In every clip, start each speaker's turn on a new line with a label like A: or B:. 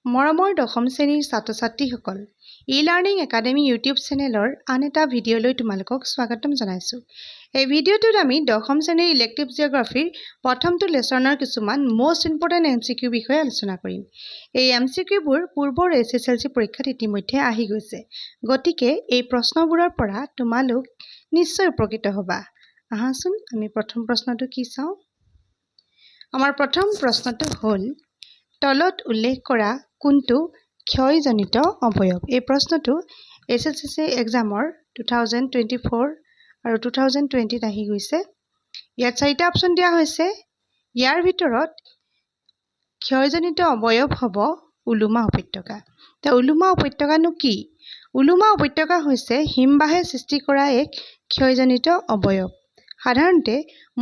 A: মৰমৰ দশম শ্ৰেণীৰ ছাত্ৰ-ছাত্ৰীসকল, ই-লাৰ্ণিং একাডেমী ইউটিউব চেনেলৰ আন এটা ভিডিঅ'লৈ তোমালোকক স্বাগতম জনাইছোঁ। এই ভিডিঅ'টোত আমি দশম শ্ৰেণীৰ ইলেক্টিভ জিঅ'গ্ৰাফীৰ প্ৰথমটো লেছনৰ কিছুমান মষ্ট ইম্পৰ্টেণ্ট MCQ বিষয়ে আলোচনা কৰিম। এই MCQবোৰ পূৰ্বৰ SSLC পৰীক্ষাত ইতিমধ্যে আহি গৈছে। গতিকে এই প্ৰশ্নবোৰৰ পৰা তোমালোক নিশ্চয় উপকৃত হ'বা। আহাচোন আমি প্ৰথম প্ৰশ্নটো কি চাওঁ। আমাৰ প্ৰথম প্ৰশ্নটো হ'ল তলত উল্লেখ কৰা কোনটো ক্ষয়জনিত অৱয়ব। এই প্ৰশ্নটো SSLC এক্সামৰ 2024 আৰু 2020 আহি গৈছে। ইয়াত 4টা অপশ্যন দিয়া হৈছে। ইয়াৰ ভিতৰত ক্ষয়জনিত অৱয়ব হ'ব উলুমা উপত্যকা। উলুমা উপত্যকানো কি? উলুমা উপত্যকা হৈছে হিমবাহে সৃষ্টি কৰা এক ক্ষয়জনিত অৱয়ব। সাধাৰণতে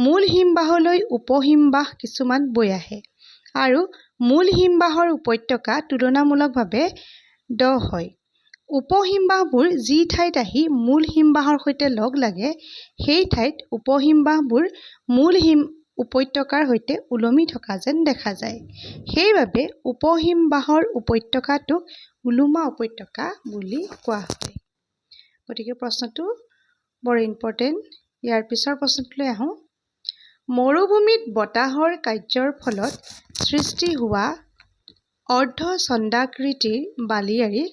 A: মূল হিমবাহলৈ উপহিমবাহ কিছুমান বৈ আহে আৰু মূল হিমবাহৰ উপত্যকা তুলনামূলকভাৱে দ হয়। উপহিমবাহবোৰ যি ঠাইত আহি মূল হিমবাহৰ সৈতে লগ লাগে সেই ঠাইত উপহিমবাহবোৰ মূল উপত্যকাৰ সৈতে ওলমি থকা যেন দেখা যায়। সেইবাবে উপহিমবাহৰ উপত্যকাটোক উলুমা উপত্যকা বুলি কোৱা হয়। গতিকে প্ৰশ্নটো বৰ ইম্পৰ্টেণ্ট। ইয়াৰ পিছৰ প্ৰশ্নটোলৈ আহোঁ। মৰুভূমিত বতাহৰ কাৰ্যৰ ফলত সৃষ্টি হোৱা অৰ্ধচন্দ্ৰাকৃতিৰ বালিয়াড়ীক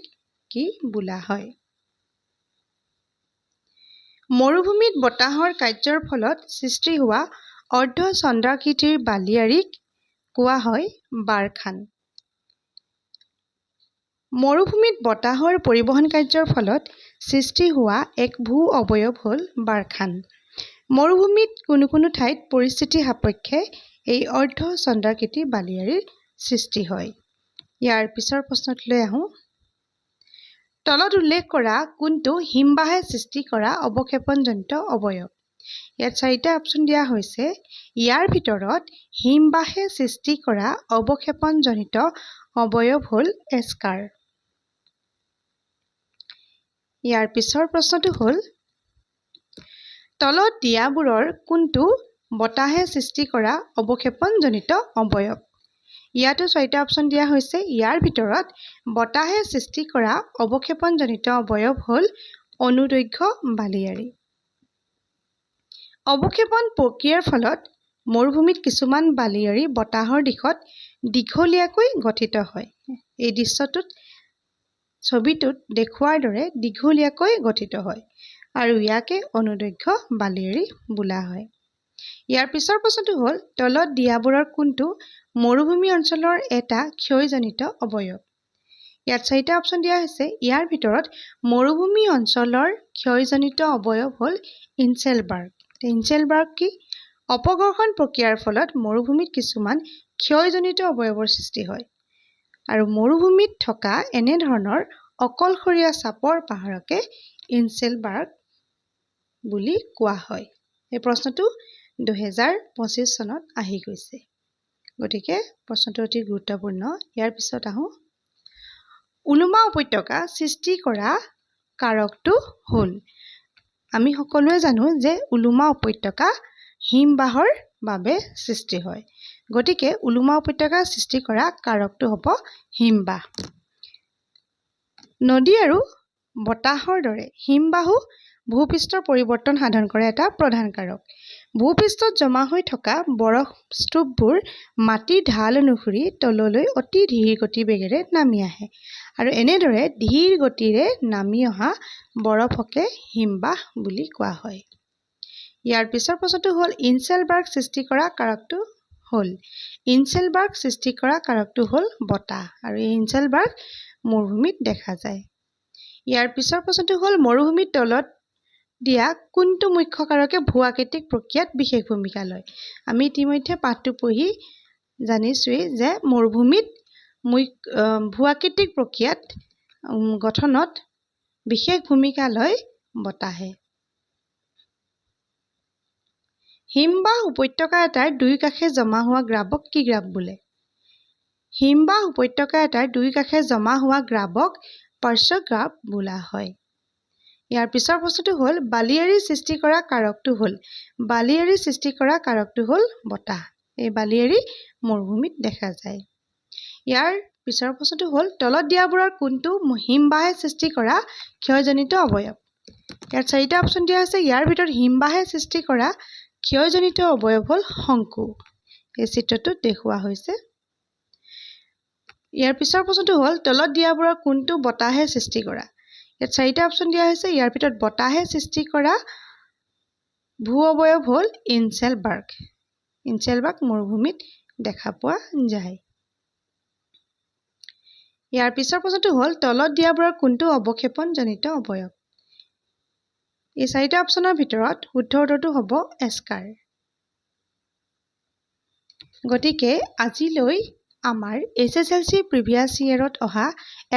A: কি বোলা হয়? মৰুভূমিত বতাহৰ কাৰ্যৰ ফলত সৃষ্টি হোৱা অৰ্ধচন্দ্ৰাকৃতিৰ বালিয়াড়ীক কোৱা হয় বাৰখান। মৰুভূমিত বতাহৰ পৰিবহণ কাৰ্যৰ ফলত সৃষ্টি হোৱা এক ভূ অৱয়ব হ'ল বাৰখান। মৰুভূমিত কোনো কোনো ঠাইত পৰিস্থিতি সাপেক্ষে এই অৰ্ধচন্দ্ৰাকৃতি বালিয়াড়ীৰ সৃষ্টি হয়। ইয়াৰ পিছৰ প্ৰশ্নটোলৈ আহোঁ। তলত উল্লেখ কৰা কোনটো হিমবাহে সৃষ্টি কৰা অৱক্ষেপণজনিত অৱয়ব? ইয়াত 4টা অপশ্যন দিয়া হৈছে। ইয়াৰ ভিতৰত হিমবাহে সৃষ্টি কৰা অৱক্ষেপণজনিত অৱয়ব হ'ল এস্কাৰ। ইয়াৰ পিছৰ প্ৰশ্নটো হ'ল তলত দিয়াবোৰৰ কোনটো বতাহে সৃষ্টি কৰা অৱক্ষেপণজনিত অৱয়ব? ইয়াতো 4টা অপশ্যন দিয়া হৈছে। ইয়াৰ ভিতৰত বতাহে সৃষ্টি কৰা অৱক্ষেপণজনিত অৱয়ব হ'ল অনুদৈৰ্ঘ্য বালিয়াড়ী। অৱক্ষেপণ প্ৰক্ৰিয়াৰ ফলত মৰুভূমিত কিছুমান বালিয়াড়ী বতাহৰ দিশত দীঘলীয়াকৈ গঠিত হয়। এই ছবিটোত দেখুওৱাৰ দৰে দীঘলীয়াকৈ গঠিত হয় আৰু ইয়াকে অনুদৈৰ্ঘ্য বালিয়াড়ী বোলা হয়। ইয়াৰ পিছৰ প্ৰশ্নটো হ'ল তলত দিয়াবোৰৰ কোনটো মৰুভূমি অঞ্চলৰ এটা ক্ষয়জনিত অৱয়ব? ইয়াত 4টা অপশ্যন দিয়া হৈছে। ইয়াৰ ভিতৰত মৰুভূমি অঞ্চলৰ ক্ষয়জনিত অৱয়ব হ'ল ইনচেলবাৰ্গ। ইনচেলবাৰ্গ কি? অপঘৰ্ষণ প্ৰক্ৰিয়াৰ ফলত মৰুভূমিত কিছুমান ক্ষয়জনিত অৱয়ৱৰ সৃষ্টি হয় আৰু মৰুভূমিত থকা এনেধৰণৰ অকলশৰীয়া চাপৰ পাহাৰকে ইনচেলবাৰ্গ বুলি কোৱা হয়। এই প্ৰশ্নটো 2025 চনত আহি গৈছে। গতিকে প্ৰশ্নটো অতি গুৰুত্বপূৰ্ণ। ইয়াৰ পিছত আহোঁ। উলুমা উপত্যকা সৃষ্টি কৰা কাৰকটো হ'ল। আমি সকলোৱে জানো যে উলুমা উপত্যকা হিমবাহৰ বাবে সৃষ্টি হয়। গতিকে উলুমা উপত্যকা সৃষ্টি কৰা কাৰকটো হ'ব হিমবাহ। নদী আৰু বতাহৰ দৰে হিমবাহো ভূপৃষ্ঠৰ পৰিৱৰ্তন সাধন কৰা এটা প্ৰধান কাৰক। ভূপৃষ্ঠত জমা হৈ থকা বৰফ স্তূপবোৰ মাটিৰ ঢাল অনুসৰি তললৈ অতি ধীৰ গতিবেগেৰে নামি আহে আৰু এনেদৰে ধীৰ গতিৰে নামি অহা বৰফকে হিমবাহ বুলি কোৱা হয়। ইয়াৰ পিছৰ প্ৰশ্নটো হ'ল ইনচেলবাৰ্গ সৃষ্টি কৰা কাৰকটো হ'ল। ইনচেলবাৰ্গ সৃষ্টি কৰা কাৰকটো হ'ল বতাহ আৰু এই ইনচেলবাৰ্গ মৰুভূমিত দেখা যায়। ইয়াৰ পিছৰ প্ৰশ্নটো হ'ল মৰুভূমিৰ তলত দিয়া কোনটো মুখ্য কাৰকে ভূ-আকৃতিক প্ৰক্ৰিয়াত বিশেষ ভূমিকা লয়? আমি ইতিমধ্যে পাঠটো পঢ়ি জানিছোৱেই যে মৰুভূমিত ভূ-আকৃতিক প্ৰক্ৰিয়াত গঠনত বিশেষ ভূমিকা লয় বতাহে। হিমবাহ উপত্যকা এটাৰ দুই কাষে জমা হোৱা গ্ৰাৱক কি গ্ৰাৱ বোলে? হিমবাহ উপত্যকা এটাৰ দুই কাষে জমা হোৱা গ্ৰাৱক পাৰ্শ্বগ্ৰাৱ বোলা হয়। ইয়াৰ পিছৰ প্ৰশ্নটো হ'ল বালিয়াড়ী সৃষ্টি কৰা কাৰকটো হ'ল। বালিয়াড়ী সৃষ্টি কৰা কাৰকটো হ'ল বতাহ। এই বালিয়াড়ী মৰুভূমিত দেখা যায়। ইয়াৰ পিছৰ প্ৰশ্নটো হ'ল তলত দিয়াবোৰৰ কোনটো হিমবাহে সৃষ্টি কৰা ক্ষয়জনিত অৱয়ব ইয়াত চাৰিটা অপশ্যন দিয়া আছে ইয়াৰ ভিতৰত হিমবাহে সৃষ্টি কৰা ক্ষয়জনিত অৱয়ব হ'ল শংকু এই চিত্ৰটোত দেখুওৱা হৈছে ইয়াৰ পিছৰ প্ৰশ্নটো হ'ল তলত দিয়াবোৰৰ কোনটো বতাহে সৃষ্টি কৰা ইয়াত চাৰিটা অপশ্যন দিয়া হৈছে ইয়াৰ ভিতৰত বতাহে সৃষ্টি কৰা ভূ অৱয়ব হ'ল ইনচেলবাৰ্গ মৰুভূমিত দেখা পোৱা যায় ইয়াৰ পিছৰ প্ৰশ্নটো হ'ল তলত দিয়াবোৰৰ কোনটো অৱক্ষেপণজনিত অৱয়ব এই চাৰিটা অপশ্যনৰ ভিতৰত শুদ্ধ উত্তৰটো হ'ব এস্কাৰ গতিকে আজিলৈ আমাৰ এছএছএলসি প্ৰিভিয়াছ ইয়েৰত অহা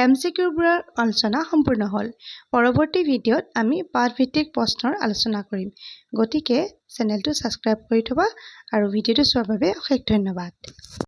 A: এমচিকিউবোৰৰ আলোচনা সম্পূৰ্ণ হ'ল পৰৱৰ্তী ভিডিঅ'ত আমি পাঠভিত্তিক প্ৰশ্নৰ আলোচনা কৰিম গতিকে চেনেলটো ছাবস্ক্ৰাইব কৰি থবা আৰু ভিডিঅ'টো চোৱাৰ বাবে অশেষ ধন্যবাদ